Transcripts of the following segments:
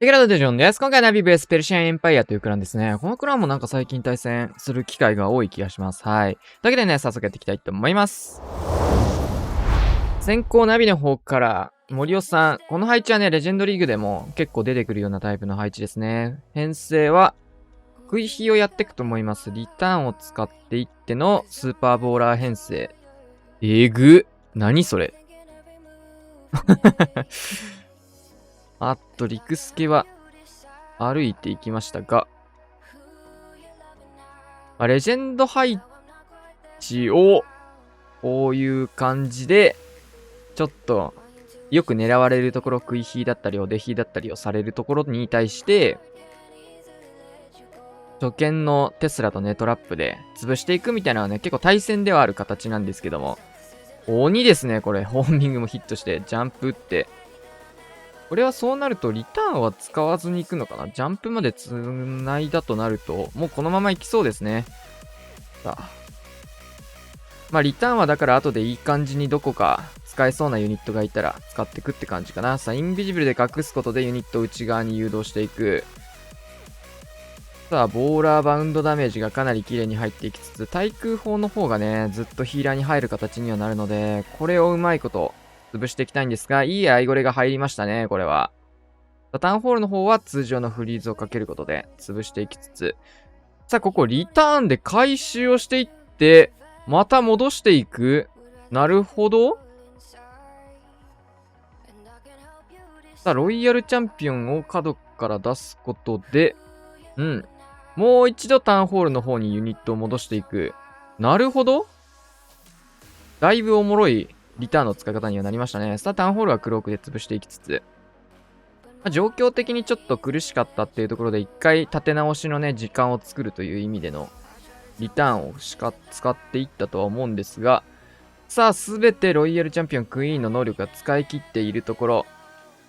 テキラドデジョンです。今回のナビブエスペルシアンエンパイアというクランですね。このクランもなんか最近対戦する機会が多い気がします。はい。というわけでね、早速やっていきたいと思います。先行ナビの方から、森尾さん。この配置はね、レジェンドリーグでも結構出てくるようなタイプの配置ですね。編成は、食い火をやっていくと思います。リターンを使っていってのスーパーボーラー編成。えぐ。何それあと、陸助は歩いていきましたが、レジェンド配置を、こういう感じで、ちょっと、よく狙われるところ、食い火だったり、お出火だったりをされるところに対して、初見のテスラとね、トラップで潰していくみたいなのはね、結構対戦ではある形なんですけども、鬼ですね、これ。ホーミングもヒットして、ジャンプ打って。これはそうなると、リターンは使わずに行くのかな。ジャンプまで繋いだとなると、もうこのまま行きそうですね。さあ。まあ、リターンはだから後でいい感じにどこか使えそうなユニットがいたら使っていくって感じかな。さあ、インビジブルで隠すことでユニットを内側に誘導していく。さあ、ボーラーバウンドダメージがかなり綺麗に入っていきつつ、対空砲の方がね、ずっとヒーラーに入る形にはなるので、これをうまいこと潰していきたいんですが、いいアイゴレが入りましたね、これは。ターンホールの方は通常のフリーズをかけることで潰していきつつ、さあ、ここリターンで回収をしていって、また戻していく。なるほど。さあ、ロイヤルチャンピオンを角から出すことで、もう一度ターンホールの方にユニットを戻していく。なるほど。だいぶおもろいリターンの使い方にはなりましたね。さあ、ターンホールはクロークで潰していきつつ、状況的にちょっと苦しかったっていうところで、一回立て直しのね、時間を作るという意味でのリターンを使っていったとは思うんですが、さあ、すべてロイヤルチャンピオンクイーンの能力が使い切っているところ、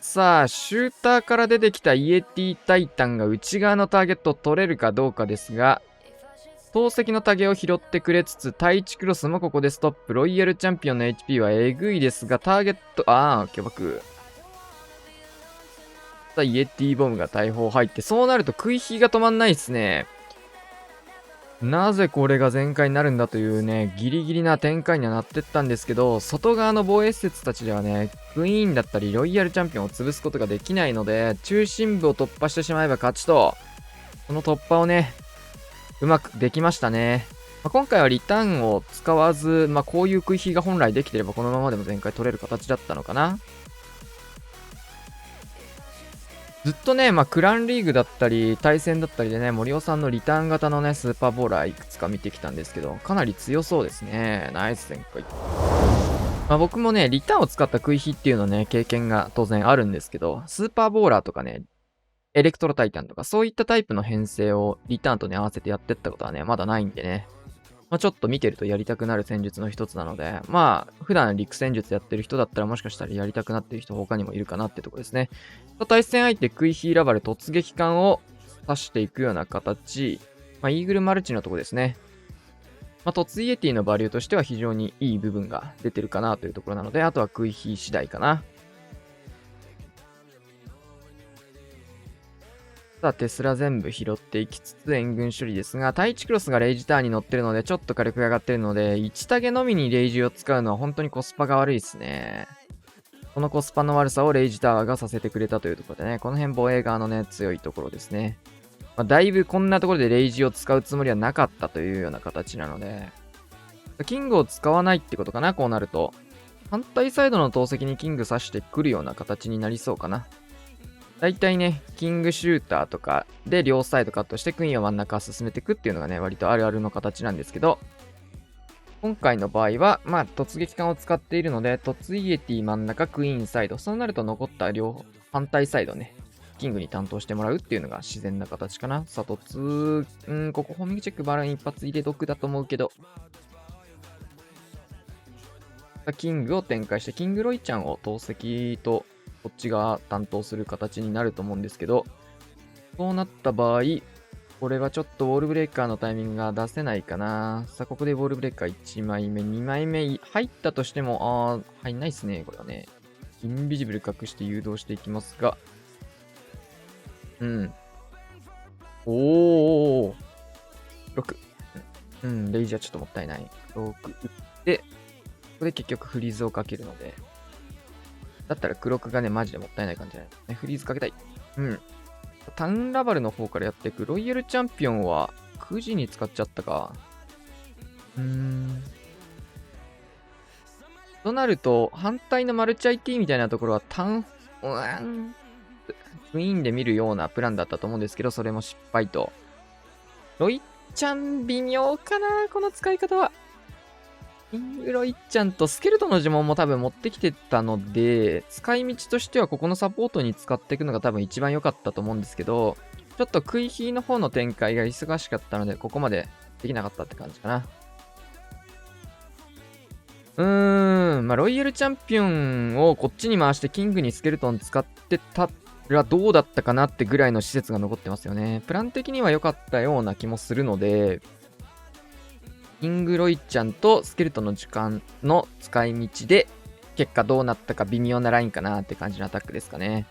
さあ、シューターから出てきたイエティタイタンが内側のターゲットを取れるかどうかですが、投石のタゲを拾ってくれつつ、対地クロスもここでストップ。ロイヤルチャンピオンの HP はえぐいですが、ターゲット、巨爆。さあ、イエティボムが大砲入って、そうなると食い火が止まんないっすね。なぜこれが全開になるんだというね、ギリギリな展開にはなってったんですけど、外側の防衛施設たちではね、クイーンだったりロイヤルチャンピオンを潰すことができないので、中心部を突破してしまえば勝ちと、その突破をね、うまくできましたね。今回はリターンを使わず、こういう食い火が本来できてればこのままでも全開取れる形だったのかな。ずっとね、クランリーグだったり、対戦だったりでね、森尾さんのリターン型のね、スーパーボーラーいくつか見てきたんですけど、かなり強そうですね。ナイス全開。僕もね、リターンを使った食い火っていうのね、経験が当然あるんですけど、スーパーボーラーとかね、エレクトロタイタンとか、そういったタイプの編成をリターンとね、合わせてやってったことはね、まだないんでね。ちょっと見てるとやりたくなる戦術の一つなので、普段陸戦術やってる人だったらもしかしたらやりたくなってる人他にもいるかなってとこですね。対戦相手クイヒーラバル突撃艦を刺していくような形。イーグルマルチのとこですね。突イエティのバリューとしては非常にいい部分が出てるかなというところなので、あとはクイヒー次第かな。さあ、テスラ全部拾っていきつつ援軍処理ですが、対地クロスがレイジターンに乗ってるので、ちょっと火力が上がってるので、1タゲのみにレイジを使うのは本当にコスパが悪いですね。このコスパの悪さをレイジタワーがさせてくれたというところでね、この辺防衛側のね、強いところですね。だいぶこんなところでレイジを使うつもりはなかったというような形なので、キングを使わないってことかな、こうなると。反対サイドの投石にキング刺してくるような形になりそうかな。だいたいね、キングシューターとかで両サイドカットしてクイーンを真ん中進めていくっていうのがね、割とあるあるの形なんですけど、今回の場合は、突撃艦を使っているので、突イエティ真ん中、クイーンサイド。そうなると残った反対サイドね、キングに担当してもらうっていうのが自然な形かな。さあ、突、ここホーミングチェックバラン一発入れ毒だと思うけど、キングを展開して、キングロイちゃんを投石とこっちが担当する形になると思うんですけど、そうなった場合、これはちょっとウォールブレーカーのタイミングが出せないかな。さあ、ここでウォールブレーカー1枚目、2枚目、入ったとしても、入んないっすね、これはね。インビジブル隠して誘導していきますが、うん。おー。6。うん、レイジはちょっともったいない。6打って、ここで結局フリーズをかけるので。だったら黒クがね、マジでもったいない感じじゃないね。フリーズかけたい。うん。タウンラバルの方からやっていく。ロイヤルチャンピオンは9時に使っちゃったか。となると、反対のマルチ IT みたいなところはクイーンで見るようなプランだったと思うんですけど、それも失敗と。ロイちゃん微妙かな、この使い方は。キングロイちゃんとスケルトンの呪文も多分持ってきてたので、使い道としてはここのサポートに使っていくのが多分一番良かったと思うんですけど、ちょっとクイヒーの方の展開が忙しかったので、ここまでできなかったって感じかな。まあ、ロイヤルチャンピオンをこっちに回してキングにスケルトン使ってたらどうだったかなってぐらいの施設が残ってますよね。プラン的には良かったような気もするので、キングロイちゃんとスケルトンの時間の使い道で、結果どうなったか微妙なラインかなって感じのアタックですかね。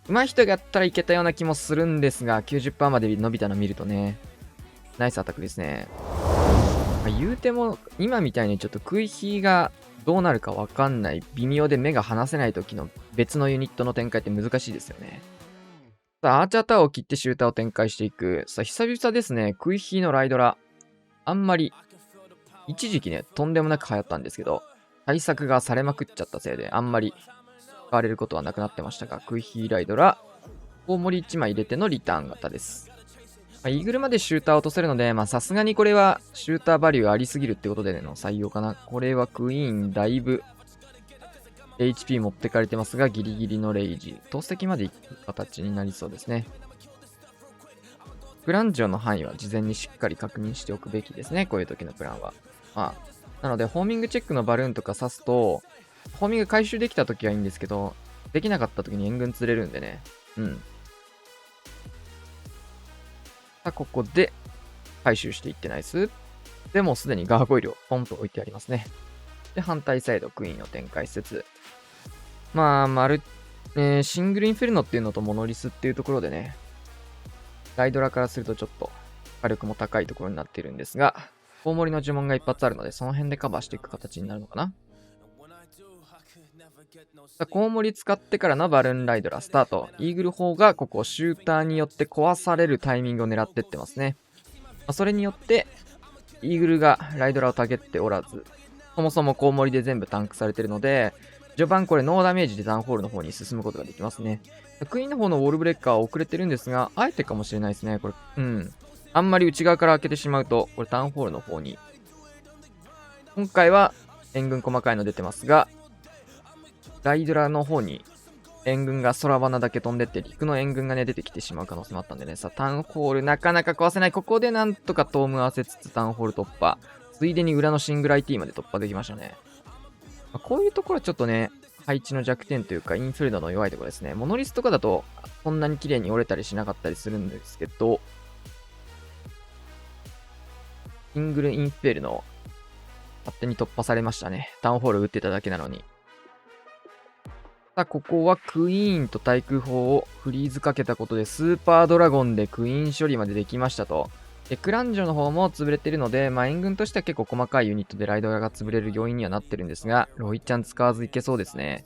上手い人がやったらいけたような気もするんですが、90% まで伸びたの見るとね、ナイスアタックですね。まあ、言うても、今みたいにちょっとクイヒーがどうなるかわかんない、微妙で目が離せない時の別のユニットの展開って難しいですよね。さあ、アーチャータワーを切ってシューターを展開していく。さあ、久々ですね、クイヒーのライドラ。あんまり、一時期ね、とんでもなく流行ったんですけど、対策がされまくっちゃったせいで、あんまり使われることはなくなってましたが、クイヒーライドラ、大盛り1枚入れてのリターン型です。まあ、イーグルまでシューターを落とせるので、まあさすがにこれはシューターバリューありすぎるってことでの採用かな。これはクイーンだいぶ HP 持ってかれてますが、ギリギリのレイジ。投石まで行く形になりそうですね。グランジョの範囲は事前にしっかり確認しておくべきですね。こういう時のプランは。まあ、なので、ホーミングチェックのバルーンとか刺すと、ホーミング回収できた時はいいんですけど、できなかった時に援軍釣れるんでね。うん。さあ、ここで回収していってナイス。でもうすでにガーゴイルをポンと置いてありますね。で、反対サイド、クイーンを展開しつつ、まあ、シングルインフェルノっていうのとモノリスっていうところでね、ライドラからするとちょっと火力も高いところになっているんですが、大盛りの呪文が一発あるので、その辺でカバーしていく形になるのかな。コウモリ使ってからのバルーンライドラスタート。イーグル砲がここシューターによって壊されるタイミングを狙ってってますね。それによって、イーグルがライドラをたげっておらず、そもそもコウモリで全部タンクされてるので、序盤これノーダメージでダウンホールの方に進むことができますね。クイーンの方のウォールブレッカーは遅れてるんですが、あえてかもしれないですね。これ、あんまり内側から開けてしまうと、これダウンホールの方に。今回は援軍細かいの出てますが、ライドラの方に援軍が空花だけ飛んでって、陸の援軍がね、出てきてしまう可能性もあったんでね、さあ、タウンホールなかなか壊せない。ここでなんとかトーム合わせつつタウンホール突破。ついでに裏のシングル IT まで突破できましたね。こういうところはちょっとね、配置の弱点というか、インフィルドの弱いところですね。モノリスとかだと、こんなに綺麗に折れたりしなかったりするんですけど、シングルインフェルノ、勝手に突破されましたね。タウンホール打ってただけなのに。さあ、ここはクイーンと対空砲をフリーズかけたことで、スーパードラゴンでクイーン処理までできましたと。で、クランジョの方も潰れてるので、まあ、援軍としては結構細かいユニットでライドラが潰れる要因にはなってるんですが、ロイちゃん使わずいけそうですね。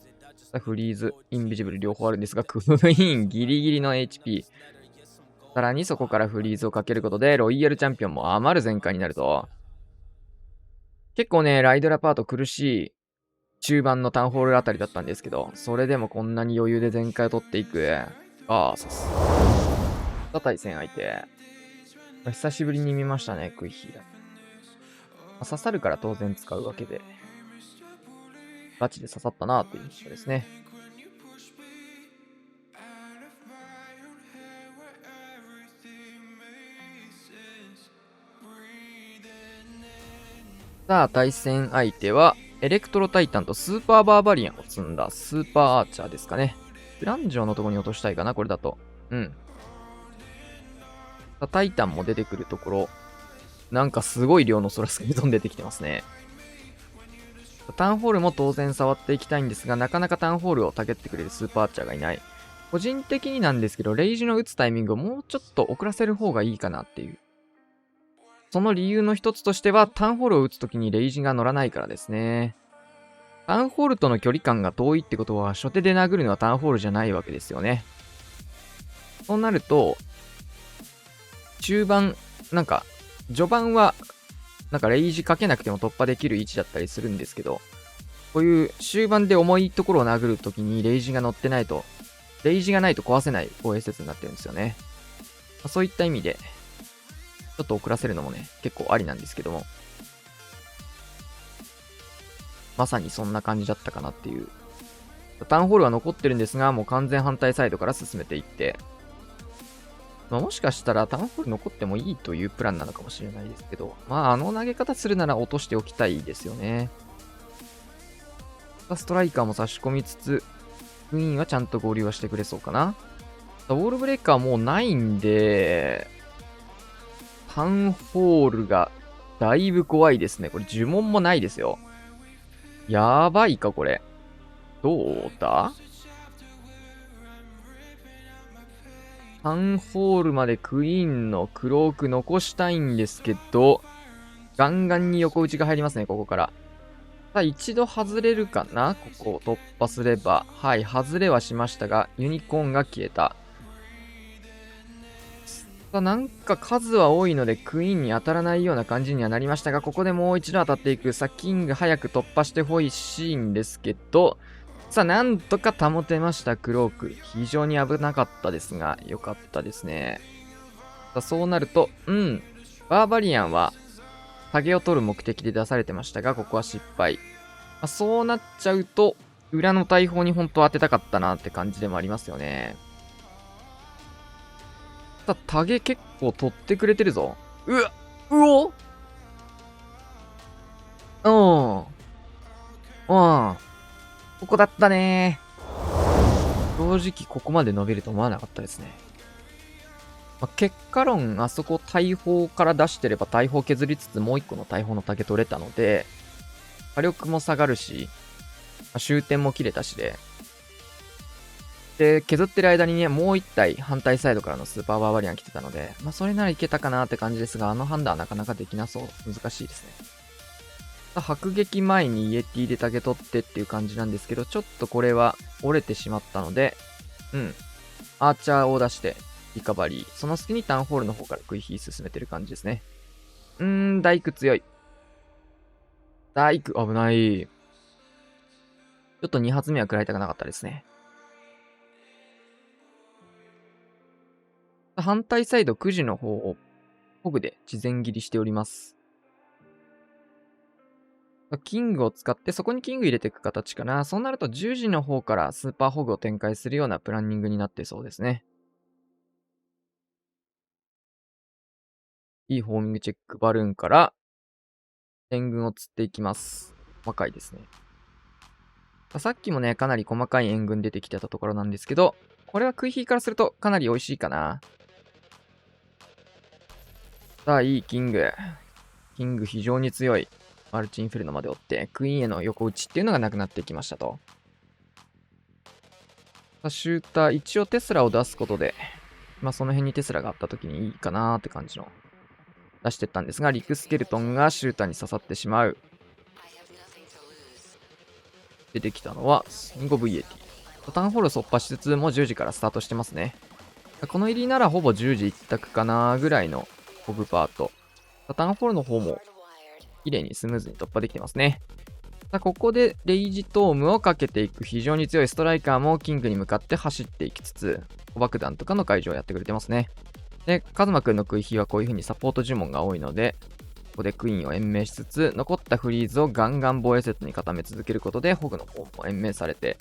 フリーズ、インビジブル両方あるんですが、クイーンギリギリの HP。さらにそこからフリーズをかけることで、ロイヤルチャンピオンも余る全開になると。結構ね、ライドラパート苦しい中盤のタウンホールあたりだったんですけど、それでもこんなに余裕で全開を取っていく。さす。対戦相手。久しぶりに見ましたね、クイヒーラ。刺さるから当然使うわけで、ガチで刺さったなという印象ですね。さあ、対戦相手は、エレクトロタイタンとスーパーバーバリアンを積んだスーパーアーチャーですかね。フランジョのとこに落としたいかな、これだと。タイタンも出てくるところ、なんかすごい量のソラスケルトン出てきてますね。タウンホールも当然触っていきたいんですが、なかなかタウンホールをたけってくれるスーパーアーチャーがいない。個人的になんですけど、レイジの打つタイミングをもうちょっと遅らせる方がいいかなっていう。その理由の一つとしては、タウンホールを打つときにレイジが乗らないからですね。タウンホールとの距離感が遠いってことは、初手で殴るのはタウンホールじゃないわけですよね。そうなると、中盤、なんか、序盤は、なんかレイジかけなくても突破できる位置だったりするんですけど、こういう終盤で重いところを殴るときにレイジが乗ってないと、レイジがないと壊せない防衛施設になってるんですよね。そういった意味で、ちょっと遅らせるのもね、結構ありなんですけども、まさにそんな感じだったかなっていう。タウンホールは残ってるんですが、もう完全反対サイドから進めていって、もしかしたらタウンホール残ってもいいというプランなのかもしれないですけど、あの投げ方するなら落としておきたいですよね。ストライカーも差し込みつつ、クイーンはちゃんと合流はしてくれそうかな。ウォールブレーカーもうないんで、タウンホールがだいぶ怖いですね。これ呪文もないですよ。やばいか、これ。どうだ？タウンホールまでクイーンのクローク残したいんですけど、ガンガンに横打ちが入りますね、ここから。さあ、一度外れるかな？ここを突破すれば。はい、外れはしましたが、ユニコーンが消えた。さあ、なんか数は多いので、クイーンに当たらないような感じにはなりましたが、ここでもう一度当たっていく。さあ、キング早く突破してほしいんですけど、さあ、なんとか保てました、クローク。非常に危なかったですが、良かったですね。さあ、そうなると、バーバリアンは、影を取る目的で出されてましたが、ここは失敗。そうなっちゃうと、裏の大砲に本当当てたかったなって感じでもありますよね。さあ、タゲ結構取ってくれてるぞ。うおうん。ここだったね。正直ここまで伸びると思わなかったですね。結果論、あそこ大砲から出してれば大砲削りつつもう一個の大砲の竹取れたので、火力も下がるし、終点も切れたしで、削ってる間にね、もう一体反対サイドからのスーパーバーバリアン来てたので、それならいけたかなって感じですが、あの判断はなかなかできなそう。難しいですね。迫撃前にイエティで竹取ってっていう感じなんですけど、ちょっとこれは折れてしまったので、アーチャーを出してリカバリー。その隙にタウンホールの方からクイヒー進めてる感じですね。大工強い。大工、危ない。ちょっと2発目は食らいたくなかったですね。反対サイド9時の方をホグで事前切りしております。キングを使ってそこにキング入れていく形かな。そうなると10時の方からスーパーホグを展開するようなプランニングになってそうですね。いいホーミングチェックバルーンから援軍を釣っていきます。若いですね。さっきもね、かなり細かい援軍出てきてたところなんですけど、これはクイヒーからするとかなり美味しいかな。さあ、いいキング。キング非常に強い。マルチインフェルノまで追って、クイーンへの横打ちっていうのがなくなってきましたと。さあ、シューター、一応テスラを出すことで、その辺にテスラがあった時にいいかなーって感じの出してったんですが、リクスケルトンがシューターに刺さってしまう。出てきたのは、スンゴ VAT。タウンホールを突破しつつも10時からスタートしてますね。この入りならほぼ10時一択かなぐらいのホグパート。タウンホールの方も綺麗にスムーズに突破できてますね。ここでレイジトームをかけていく非常に強いストライカーもキングに向かって走っていきつつ、小爆弾とかの解除をやってくれてますね。で、カズマくんのクイヒーはこういう風にサポート呪文が多いので、ここでクイーンを延命しつつ、残ったフリーズをガンガン防衛セットに固め続けることで、ホグの方も延命されて、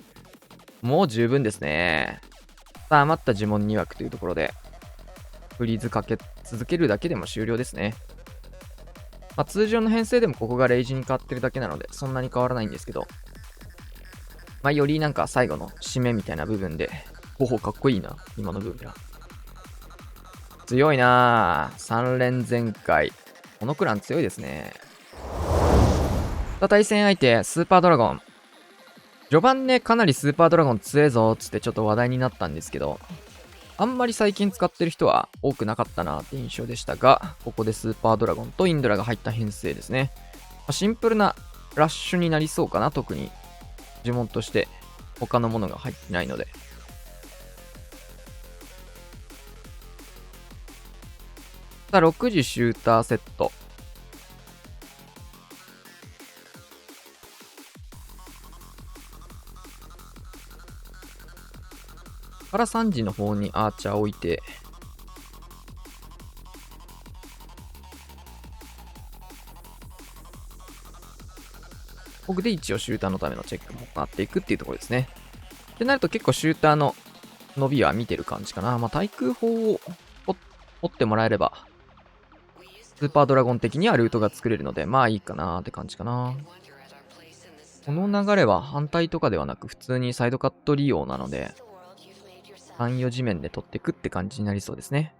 もう十分ですね。さあ、余った呪文2枠というところで、フリーズかけ続けるだけでも終了ですね。通常の編成でもここがレイジに変わってるだけなので、そんなに変わらないんですけど、よりなんか最後の締めみたいな部分で、かっこいいな、今の部分が。強いなぁ。3連全開。このクラン強いですね。対戦相手、スーパードラゴン。序盤ね、かなりスーパードラゴン強えぞっつってちょっと話題になったんですけど、あんまり最近使ってる人は多くなかったなって印象でしたが、ここでスーパードラゴンとインドラが入った編成ですね。シンプルなラッシュになりそうかな、特に呪文として他のものが入ってないので。さあ、6時シューターセット。から3時の方にアーチャー置いて、ここで一応シューターのためのチェックも行っていくっていうところですね。ってなると結構シューターの伸びは見てる感じかな。まあ、対空砲を掘ってもらえれば、スーパードラゴン的にはルートが作れるので、まあいいかなーって感じかな。この流れは反対とかではなく、普通にサイドカット利用なので、3、4地面で取っていくって感じになりそうですね。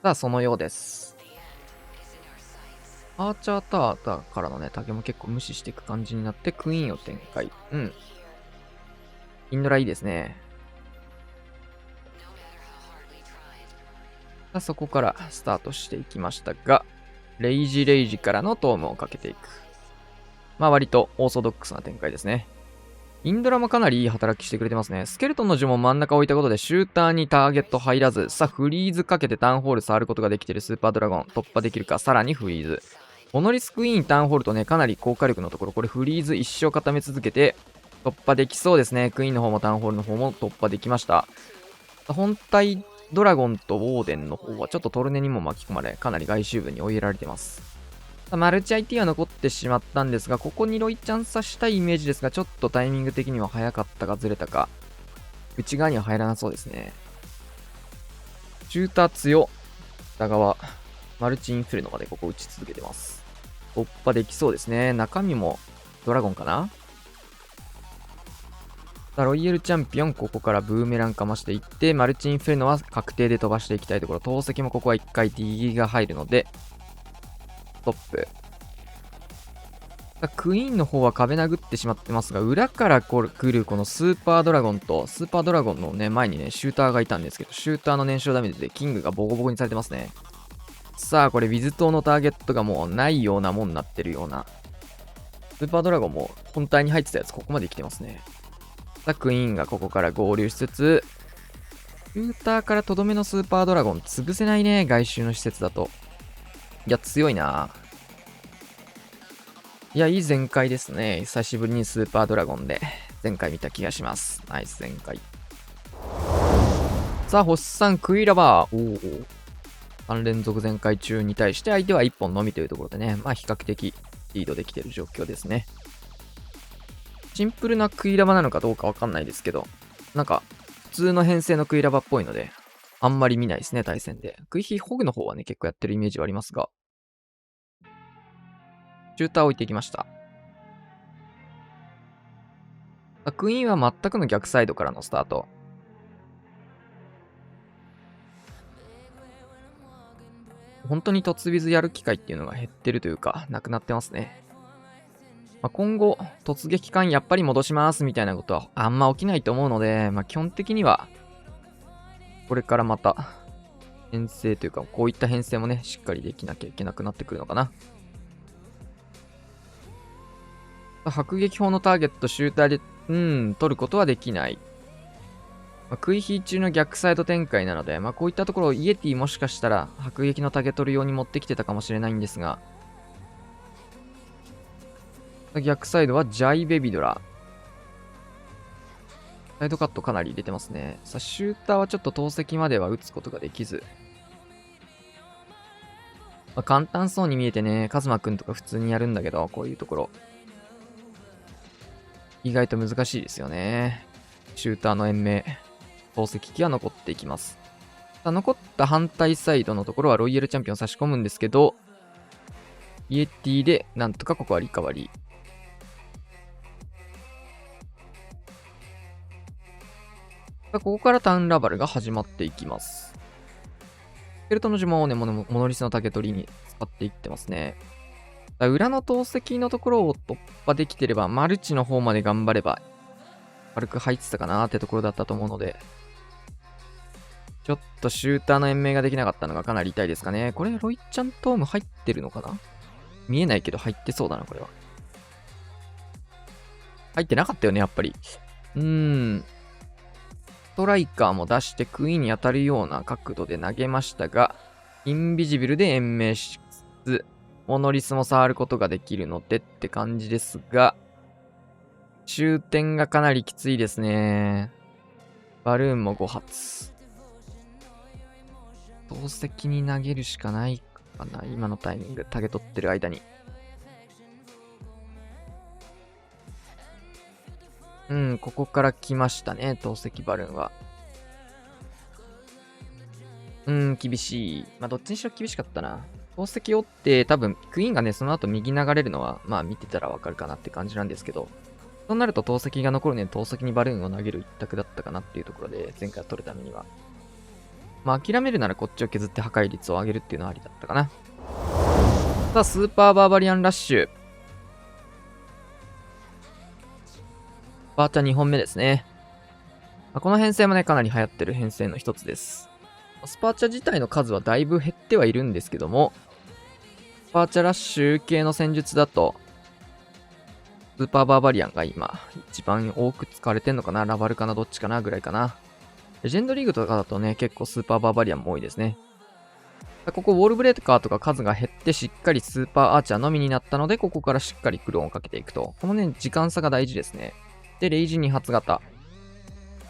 さあ、そのようです。アーチャーターからのね、タゲも結構無視していく感じになって、クイーンを展開。うん。インドラいいですね。さあ、そこからスタートしていきましたが、レイジからのトームをかけていく。まあ割とオーソドックスな展開ですね。インドラもかなりいい働きしてくれてますね。スケルトンの呪文真ん中置いたことでシューターにターゲット入らず、さあフリーズかけてターンホール触ることができているスーパードラゴン突破できるか、さらにフリーズ。モノリスクイーンターンホールとね、かなり効果力のところ、これフリーズ一生固め続けて突破できそうですね。クイーンの方もターンホールの方も突破できました。本体ドラゴンとウォーデンの方はちょっとトルネにも巻き込まれ、かなり外周部に追いやられてます。マルチ IT は残ってしまったんですが、ここにロイチャン刺したいイメージですが、ちょっとタイミング的には早かったかずれたか、内側には入らなそうですね。シューター強。北側、マルチインフェルノまでここ打ち続けてます。突破できそうですね。中身もドラゴンかな。ロイヤルチャンピオン、ここからブーメランかましていって、マルチインフェルノは確定で飛ばしていきたいところ。投石もここは1回 D が入るので、トップ。クイーンの方は壁殴ってしまってますが、裏から来るこのスーパードラゴンと、スーパードラゴンのね、前にね、シューターがいたんですけど、シューターの燃焼ダメージでキングがボコボコにされてますね。さあ、これ、ウィズ島のターゲットがもうないようなもんになってるような。スーパードラゴンも本体に入ってたやつ、ここまで来てますね。さあ、クイーンがここから合流しつつ、シューターからとどめのスーパードラゴン、潰せないね、外周の施設だと。いや、強いな。いや、いい全開ですね。久しぶりにスーパードラゴンで前回見た気がします。ナイス全開。さあ、星さん、クイラバー。おお。3連続全開中に対して相手は1本のみというところでね、まあ比較的リードできている状況ですね。シンプルなクイラバなのかどうかわかんないですけど、なんか普通の編成のクイラバっぽいので、あんまり見ないですね、対戦で。クイヒホグの方はね、結構やってるイメージはありますが、シューター置いていきました。クイーンは全くの逆サイドからのスタート。本当に突ビズやる機会っていうのが減ってるというか、なくなってますね。今後、突撃艦やっぱり戻しますみたいなことはあんま起きないと思うので、基本的には、これからまた、編成というか、こういった編成もね、しっかりできなきゃいけなくなってくるのかな。迫撃砲のターゲット、シューターで、取ることはできない。クイヒー中の逆サイド展開なので、こういったところをイエティもしかしたら迫撃のタゲ取るように持ってきてたかもしれないんですが、逆サイドはジャイベビドラ。サイドカットかなり入れてますね。さあ、シューターはちょっと投石までは打つことができず。簡単そうに見えてね、カズマくんとか普通にやるんだけど、こういうところ。意外と難しいですよね。シューターの延命。投石機は残っていきます。さあ、残った反対サイドのところはロイヤルチャンピオン差し込むんですけど、イエティでなんとかここはリカバリー。ここからターンラバルが始まっていきます。スケルトンの呪文をね、モノリスの竹取りに使っていってますね。裏の投石のところを突破できてれば、マルチの方まで頑張れば、軽く入ってたかなーってところだったと思うので、ちょっとシューターの延命ができなかったのがかなり痛いですかね。これ、ロイちゃんトーム入ってるのかな？見えないけど入ってそうだな、これは。入ってなかったよね、やっぱり。ストライカーも出してクイーンに当たるような角度で投げましたが、インビジブルで延命しつつ、モノリスも触ることができるのでって感じですが、終点がかなりきついですね。バルーンも5発。投石に投げるしかないかな、今のタイミング、タゲ取ってる間に。ここから来ましたね、投石バルーンは。厳しい。どっちにしろ厳しかったな。投石折って多分、クイーンがね、その後右流れるのは、見てたらわかるかなって感じなんですけど、そうなると投石が残るね、投石にバルーンを投げる一択だったかなっていうところで、前回取るためには。諦めるならこっちを削って破壊率を上げるっていうのはありだったかな。さあ、スーパーバーバリアンラッシュ。バーチャ2本目ですね。この編成もね、かなり流行ってる編成の一つです。スパーチャ自体の数はだいぶ減ってはいるんですけども、スパーチャラッシュ系の戦術だと、スーパーバーバリアンが今、一番多く使われてんのかな、ラバルかな、どっちかな、ぐらいかな。レジェンドリーグとかだとね、結構スーパーバーバリアンも多いですね。ここ、ウォールブレーカーとか数が減って、しっかりスーパーアーチャーのみになったので、ここからしっかりクローンをかけていくと。このね、時間差が大事ですね。で、レイジ2発型。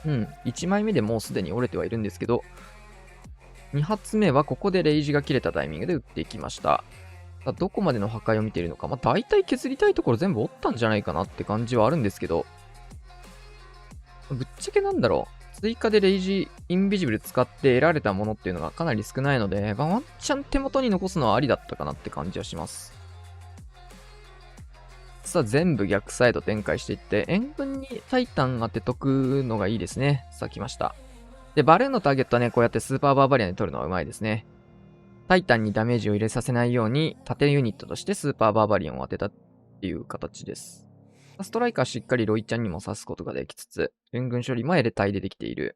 1枚目でもうすでに折れてはいるんですけど、2発目はここでレイジが切れたタイミングで撃っていきました。どこまでの破壊を見ているのか。大体削りたいところ全部折ったんじゃないかなって感じはあるんですけど、ぶっちゃけなんだろう。追加でレイジインビジブル使って得られたものっていうのがかなり少ないので、ワンチャン手元に残すのはありだったかなって感じはします。さあ、全部逆サイド展開していって、援軍にタイタン当てとくのがいいですね。さあ、来ました。で、バルーンのターゲットはね、こうやってスーパーバーバリアンで取るのはうまいですね。タイタンにダメージを入れさせないように、縦ユニットとしてスーパーバーバリアンを当てたっていう形です。ストライカーしっかりロイちゃんにも刺すことができつつ、援軍処理もエレタイでできている。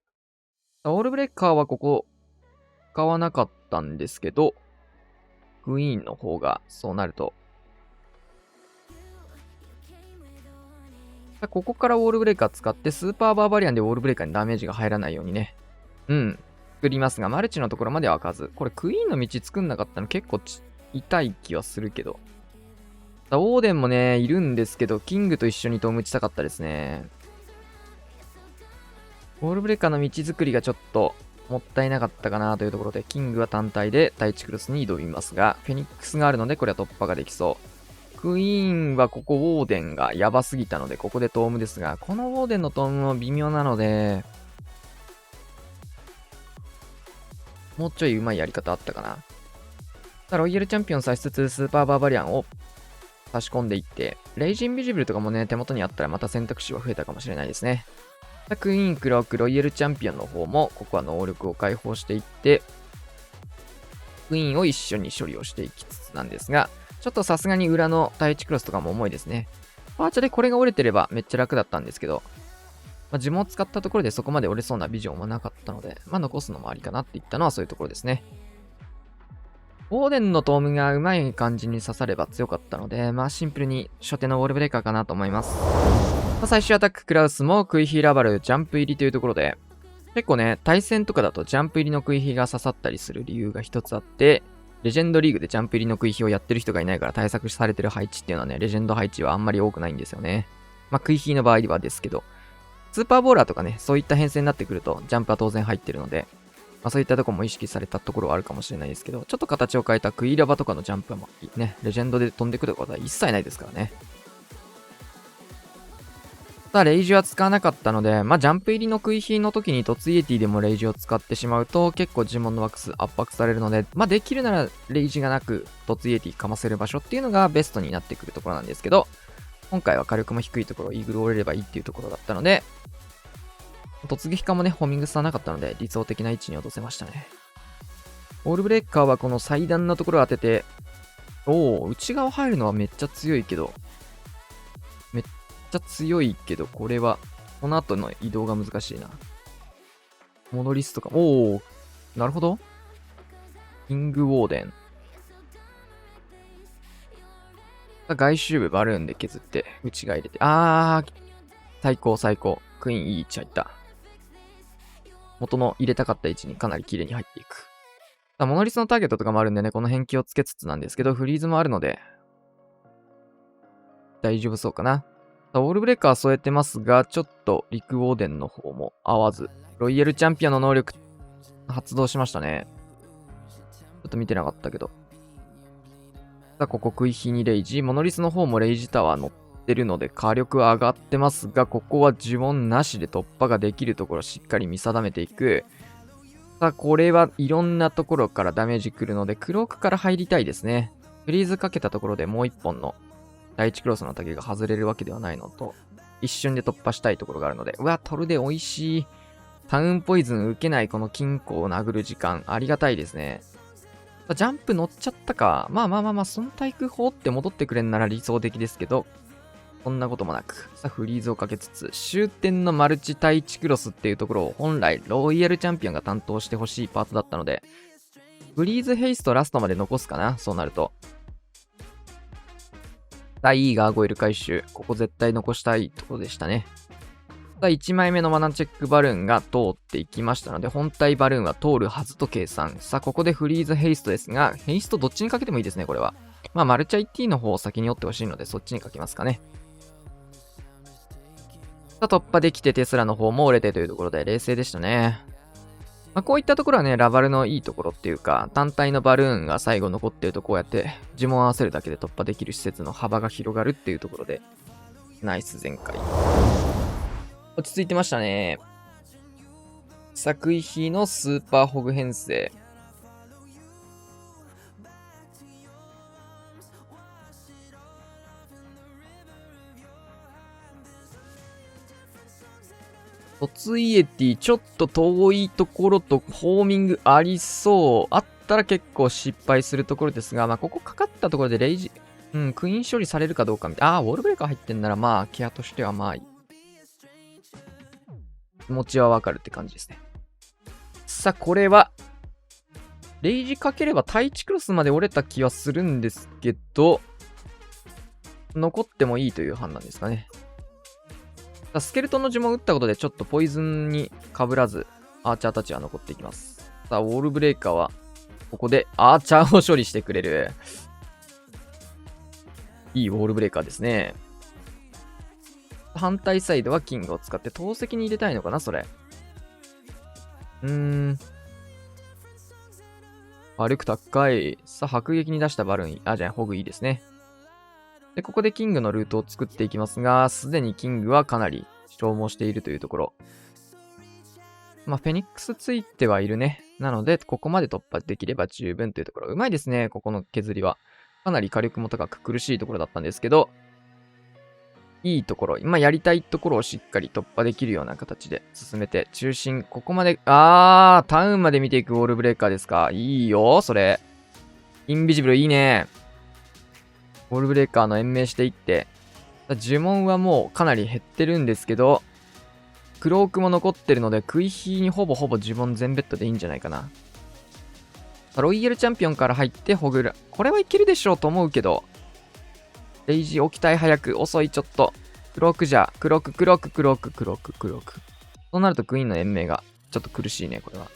オールブレッカーはここ、使わなかったんですけど、クイーンの方がそうなると。ここからウォールブレーカー使って、スーパーバーバリアンでウォールブレーカーにダメージが入らないようにね。作りますが、マルチのところまでは開かず。これクイーンの道作んなかったの結構痛い気はするけど。オーデンもね、いるんですけど、キングと一緒にトーム打ちたかったですね。ウォールブレーカーの道作りがちょっともったいなかったかなというところで、キングは単体で第1クロスに挑みますが、フェニックスがあるので、これは突破ができそう。クイーンはここウォーデンがやばすぎたので、ここでトームですが、このウォーデンのトームも微妙なので、もうちょい上手いやり方あったかな。ロイヤルチャンピオンさしつつ、スーパーバーバリアンを差し込んでいって、レイジンビジブルとかもね、手元にあったらまた選択肢は増えたかもしれないですね。クイーン、クローク、ロイヤルチャンピオンの方も、ここは能力を解放していって、クイーンを一緒に処理をしていきつつなんですが、ちょっとさすがに裏の第1クロスとかも重いですね。パーチャでこれが折れてればめっちゃ楽だったんですけど、呪文を使ったところでそこまで折れそうなビジョンはなかったので、残すのもありかなって言ったのはそういうところですね。オーデンのトームがうまい感じに刺されば強かったので、シンプルに初手のウォールブレーカーかなと思います。最終アタッククラウスもクイヒーラバルジャンプ入りというところで、結構ね、対戦とかだとジャンプ入りのクイヒーが刺さったりする理由が一つあって、レジェンドリーグでジャンプ入りのクイヒーをやってる人がいないから対策されてる配置っていうのはね、レジェンド配置はあんまり多くないんですよね。クイヒーの場合はですけど、スーパーボーラーとかね、そういった編成になってくると、ジャンプは当然入ってるので、そういったところも意識されたところはあるかもしれないですけど、ちょっと形を変えたクイラバとかのジャンプはね、レジェンドで飛んでくることは一切ないですからね。レイジは使わなかったので、ジャンプ入りのクイヒーの時に突イエティでもレイジを使ってしまうと、結構呪文のワックス圧迫されるので、できるならレイジがなく突イエティかませる場所っていうのがベストになってくるところなんですけど、今回は火力も低いところをイーグルを折れればいいっていうところだったので、突撃化もね、ホーミング差なかったので、理想的な位置に落とせましたね。オールブレーカーはこの祭壇のところを当てて、おお、内側入るのはめっちゃ強いけど、めっちゃ強いけど、これは、この後の移動が難しいな。モノリスとか、おお、なるほど。キングウォーデン。外周部バルーンで削って、内側入れて。最高最高。クイーンいい位置入った。元の入れたかった位置にかなり綺麗に入っていく。モノリスのターゲットとかもあるんでね、この辺気をつけつつなんですけど、フリーズもあるので、大丈夫そうかな。ウォールブレーカー添えてますが、ちょっとリク・ウォーデンの方も合わず、ロイヤルチャンピオンの能力発動しましたね。ちょっと見てなかったけど。さあ、ここクイヒにレイジ。モノリスの方もレイジタワー乗ってるので火力は上がってますが、ここは呪文なしで突破ができるところをしっかり見定めていく。さあ、これはいろんなところからダメージ来るので、クロークから入りたいですね。フリーズかけたところでもう一本の第一クロスの竹が外れるわけではないのと、一瞬で突破したいところがあるので、うわ、トルで美味しい。タウンポイズン受けないこの金庫を殴る時間、ありがたいですね。ジャンプ乗っちゃったか。まあ、その対空砲って戻ってくれんなら理想的ですけど、そんなこともなく、さあフリーズをかけつつ、終点のマルチ対1クロスっていうところを本来ロイヤルチャンピオンが担当してほしいパートだったので、フリーズヘイストラストまで残すかな、そうなると。さあ、いいガーゴイル回収。ここ絶対残したいところでしたね。さあ、1枚目のマナチェックバルーンが通っていきましたので、本体バルーンは通るはずと計算。さあ、ここでフリーズヘイストですが、ヘイストどっちにかけてもいいですね、これは。まあ、マルチャイティの方を先に折ってほしいので、そっちにかけますかね。さあ、突破できてテスラの方も折れてというところで冷静でしたね。まあ、こういったところはね、ラバルのいいところっていうか、単体のバルーンが最後残ってるとこうやって呪文を合わせるだけで突破できる施設の幅が広がるっていうところで、ナイス全開。落ち着いてましたね。作費のスーパーホグ編成。突イエティ、ちょっと遠いところとホーミングありそう。あったら結構失敗するところですが、まあ、ここかかったところでレイジ、クイーン処理されるかどうかみたいな。ウォールブレーカー入ってんならまあ、ケアとしてはまあいい。気持ちはわかるって感じですね。さあ、これは、レイジかければ対地クロスまで折れた気はするんですけど、残ってもいいという判断ですかね。スケルトンの呪文を打ったことでちょっとポイズンに被らず、アーチャーたちは残っていきます。さあ、ウォールブレーカーは、ここでアーチャーを処理してくれる。いいウォールブレーカーですね。反対サイドはキングを使って投石に入れたいのかな、それ。火力高い。さあ、迫撃に出したバルーン、じゃあ、ホグいいですね。で、ここでキングのルートを作っていきますが、すでにキングはかなり消耗しているというところ。まあ、フェニックスついてはいるね。なので、ここまで突破できれば十分というところ。うまいですね、ここの削りは。かなり火力も高く苦しいところだったんですけど、いいところ、今やりたいところをしっかり突破できるような形で進めて、中心、ここまで、タウンまで見ていくウォールブレーカーですか。いいよ、それ。インビジブルいいね。ウォールブレーカーの延命していって、呪文はもうかなり減ってるんですけど、クロークも残ってるので、クイヒーにほぼ呪文全ベッドでいいんじゃないかな。ロイヤルチャンピオンから入ってホグラ。これはいけるでしょうと思うけど、レイジ起きたい早く、遅いちょっと。クロークじゃ、クローク。そうなるとクイーンの延命がちょっと苦しいね、これは。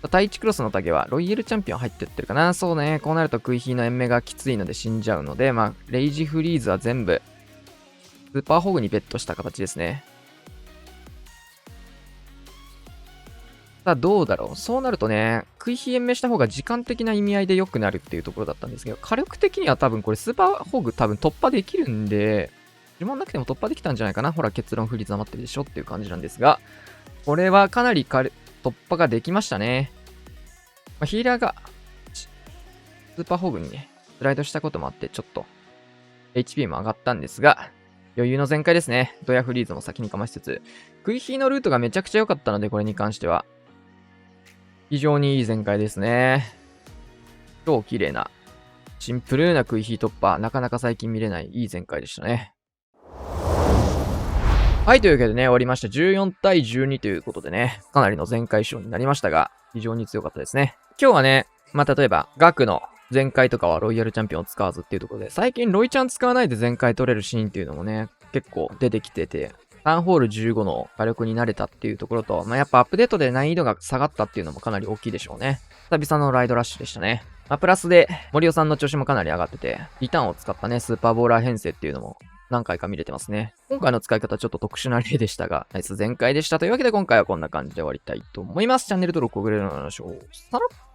対1クロスのタゲはロイヤルチャンピオン入ってってるかな。そうね。こうなるとクイヒーの延命がきついので死んじゃうので、まあ、レイジフリーズは全部、スーパーホグにベットした形ですね。さあ、どうだろう。そうなるとね、クイヒー延命した方が時間的な意味合いで良くなるっていうところだったんですけど、火力的には多分これスーパーホグ多分突破できるんで、呪文なくても突破できたんじゃないかな。ほら、結論フリーズ余ってるでしょっていう感じなんですが、これはかなり突破ができましたね。まあ、ヒーラーが、スーパーホグにね、スライドしたこともあって、ちょっと、HP も上がったんですが、余裕の全開ですね。ドヤフリーズも先にかましつつ、クイヒーのルートがめちゃくちゃ良かったので、これに関しては、非常にいい全開ですね。超綺麗な、シンプルな食い火突破。なかなか最近見れないいい全開でしたね。はい、というわけでね、終わりました。14対12ということでね、かなりの全開勝になりましたが、非常に強かったですね。今日はね、例えば、ガクの全開とかはロイヤルチャンピオンを使わずっていうところで、最近ロイちゃん使わないで全開取れるシーンっていうのもね、結構出てきてて、3ホール15の火力に慣れたっていうところと、やっぱアップデートで難易度が下がったっていうのもかなり大きいでしょうね。久々のライドラッシュでしたね。プラスで、森尾さんの調子もかなり上がってて、リターンを使ったね、スーパーボーラー編成っていうのも何回か見れてますね。今回の使い方ちょっと特殊な例でしたが、ナイス全開でした。というわけで今回はこんな感じで終わりたいと思います。チャンネル登録をご了承お願いします。さらっ